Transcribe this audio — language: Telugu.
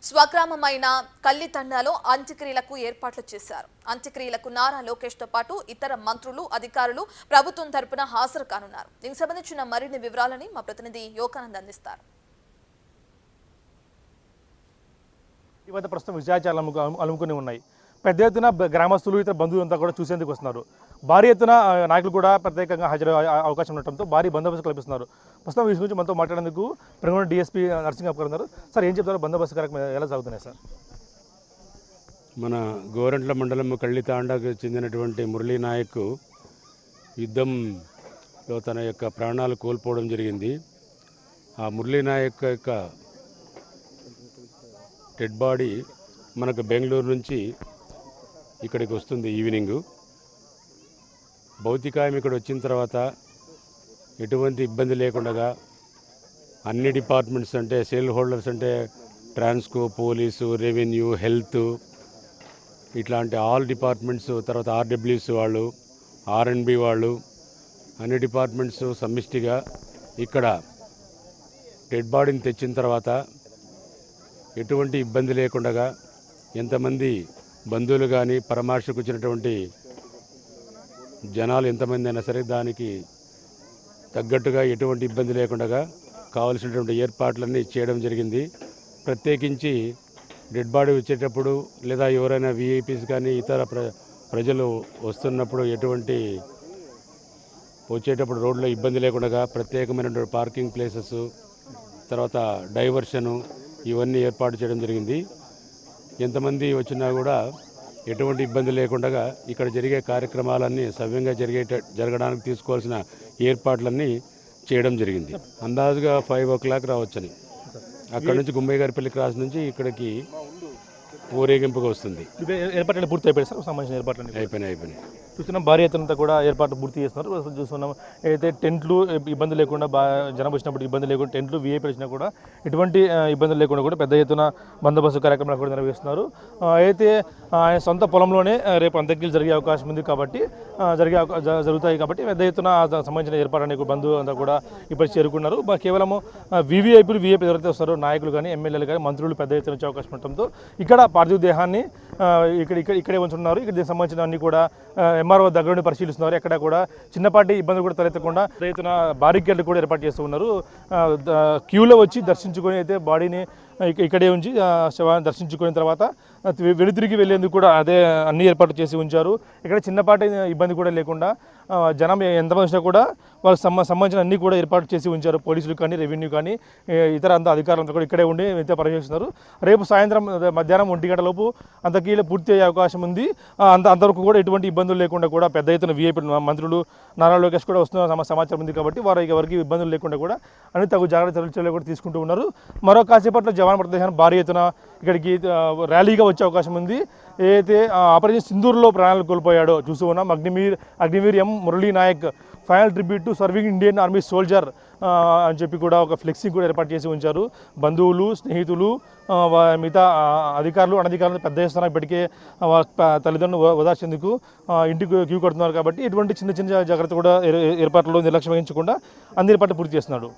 స్వగ్రామమైన కల్లితండాలో అంత్యక్రియలకు ఏర్పాట్లు చేశారు. అంత్యక్రియలకు నారా లోకేష్ తో పాటు ఇతర మంత్రులు, అధికారులు ప్రభుత్వం తరపున హాజరు కానున్నారు. దీనికి సంబంధించిన మరిన్ని వివరాలని మా ప్రతినిధి యోగానంద్ అందిస్తారు. ప్రస్తుతం విషయాలు అలుముకుని ఉన్నాయి. పెద్ద ఎత్తున గ్రామస్తులు ఇతర బంధువులంతా కూడా చూసేందుకు వస్తున్నారు. భారీ ఎత్తున నాయకులు కూడా ప్రత్యేకంగా హాజరు అవకాశం ఉండటంతో భారీ బందోబస్తు కల్పిస్తున్నారు. ప్రస్తుతం ఈ గురించి మనతో మాట్లాడేందుకు పెనుగొండ డీఎస్పీ నరసింహ ఉన్నారు. సార్, ఏం చెప్తారు? బందోబస్తు కార్యక్రమం ఎలా సాగుతున్నాయి సార్? మన గోరంట్ల మండలం కళ్ళితాండకు చెందినటువంటి మురళీ నాయక్ యుద్ధంలో తన యొక్క ప్రాణాలు కోల్పోవడం జరిగింది. ఆ మురళీ నాయక్ యొక్క డెడ్ బాడీ మనకు బెంగళూరు నుంచి ఇక్కడికి వస్తుంది ఈవినింగు. భౌతికాయం ఇక్కడ వచ్చిన తర్వాత ఎటువంటి ఇబ్బంది లేకుండా అన్ని డిపార్ట్మెంట్స్ అంటే సేల్ హోల్డర్స్ అంటే ట్రాన్స్కో, పోలీసు, రెవెన్యూ, హెల్త్ ఇట్లాంటి ఆల్ డిపార్ట్మెంట్స్, తర్వాత ఆర్డబ్ల్యూస్ వాళ్ళు, ఆర్ఎండ్బి వాళ్ళు, అన్ని డిపార్ట్మెంట్స్ సమిష్టిగా ఇక్కడ డెడ్ బాడీని తెచ్చిన తర్వాత ఎటువంటి ఇబ్బంది లేకుండా ఎంతమంది బంధువులు కానీ పరామర్శకు వచ్చినటువంటి జనాలు ఎంతమంది అయినా సరే దానికి తగ్గట్టుగా ఎటువంటి ఇబ్బంది లేకుండా కావలసినటువంటి ఏర్పాట్లన్నీ చేయడం జరిగింది. ప్రత్యేకించి డెడ్ బాడీ వచ్చేటప్పుడు లేదా ఎవరైనా విఐపీస్ కానీ ఇతర ప్రజలు వస్తున్నప్పుడు ఎటువంటి వచ్చేటప్పుడు రోడ్లో ఇబ్బంది లేకుండా ప్రత్యేకమైనటువంటి పార్కింగ్ ప్లేసెస్, తర్వాత డైవర్షను ఇవన్నీ ఏర్పాటు చేయడం జరిగింది. ఎంతమంది వచ్చినా కూడా ఎటువంటి ఇబ్బంది లేకుండా ఇక్కడ జరిగే కార్యక్రమాలన్నీ సవ్యంగా జరగడానికి తీసుకోవాల్సిన ఏర్పాట్లన్నీ చేయడం జరిగింది. అందాజుగా 5 o'clock రావచ్చని అక్కడ నుంచి గుమ్మయ్యగారిపల్లి క్రాస్ నుంచి ఇక్కడికి ఊరేగింపుగా వస్తుంది. ఏర్పాట్లు పూర్తి అయిపోయాయి సార్? సంబంధించిన ఏర్పాట్లు అయిపోయినాయి. చూస్తున్నాం భారీ ఎత్తునంతా కూడా ఏర్పాట్లు పూర్తి చేస్తున్నారు. చూస్తున్నాం అయితే టెంట్లు ఇబ్బంది లేకుండా జనం వచ్చినప్పుడు ఇబ్బంది లేకుండా టెంట్లు వీఐపీ వచ్చినా కూడా ఎటువంటి ఇబ్బందులు లేకుండా కూడా పెద్ద ఎత్తున బందోబస్తు కార్యక్రమాలు కూడా నిర్వహిస్తున్నారు. అయితే ఆయన సొంత పొలంలోనే రేపు అంత్యక్రియలు జరిగే అవకాశం ఉంది కాబట్టి జరుగుతాయి కాబట్టి పెద్ద ఎత్తున సంబంధించిన ఏర్పాట్లన్నీ బంధువు అంతా కూడా ఇప్పుడు చేరుకున్నారు. కేవలం వీవీఐపీ ఎవరైతే వస్తారో నాయకులు కానీ, ఎమ్మెల్యేలు కానీ, మంత్రులు పెద్ద ఎత్తున వచ్చే అవకాశం ఉండటంతో ఇక్కడ పార్థివ దేహాన్ని ఇక్కడే ఉంచున్నారు. ఇక్కడ దీనికి సంబంధించిన అన్ని కూడా ఎంఆర్ఓ దగ్గర నుండి పరిశీలిస్తున్నారు. ఎక్కడ కూడా చిన్నపాటి ఇబ్బంది కూడా తలెత్తకుండా రైతున బారికేడ్లు కూడా ఏర్పాటు చేస్తూ ఉన్నారు. క్యూలో వచ్చి దర్శించుకొని అయితే బాడీని ఇక్కడే ఉంచి శవాన్ని దర్శించుకున్న తర్వాత వెనుతిరిగి వెళ్లేందుకు కూడా అదే అన్ని ఏర్పాట్లు చేసి ఉంచారు. ఇక్కడ చిన్నపాటి ఇబ్బంది కూడా లేకుండా జనం ఎంతమంది వచ్చినా కూడా వాళ్ళకి సంబంధించిన అన్ని కూడా ఏర్పాటు చేసి ఉంచారు. పోలీసులు కానీ, రెవెన్యూ కానీ, ఇతర అధికారులంతా కూడా ఇక్కడే ఉండి పర్యవేక్షిస్తున్నారు. రేపు సాయంత్రం మధ్యాహ్నం 1 గంటలలోపు అంతకీలో పూర్తి అయ్యే అవకాశం ఉంది. అంతవరకు కూడా ఎటువంటి ఇబ్బందులు లేకుండా కూడా పెద్ద ఎత్తున వీఐపీ మంత్రులు నారా లోకేష్ కూడా వస్తున్న సమాచారం ఉంది కాబట్టి ఎవరికి ఇబ్బందులు లేకుండా కూడా అన్ని తగు జాగ్రత్త చర్యలు కూడా తీసుకుంటూ ఉన్నారు. మరో కాసేపట్లో జవాన్ ప్రదేశాన్ని భారీ ఎత్తున ఇక్కడికి ర్యాలీగా వచ్చే అవకాశం ఉంది. ఏదైతే ఆపరేషన్ సింధూర్లో ప్రాణాలు కోల్పోయాడో చూస్తూ ఉన్నాం. Agniveer M Murali Naik final tribute to serving Indian army soldier అని చెప్పి కూడా ఒక ఫ్లెక్సీ కూడా ఏర్పాటు చేసి ఉంచారు. బంధువులు, స్నేహితులు, మిగతా అధికారులు, అనధికారులు పెద్ద చేస్తున్నారు. ఇప్పటికే తల్లిదండ్రులు ఓదార్చేందుకు ఇంటికి క్యూ కడుతున్నారు కాబట్టి ఇటువంటి చిన్న జాగ్రత్త కూడా ఏర్పాట్లు నిర్లక్ష్యం వహించకుండా అన్ని ఏర్పాట్లు పూర్తి చేస్తున్నాడు.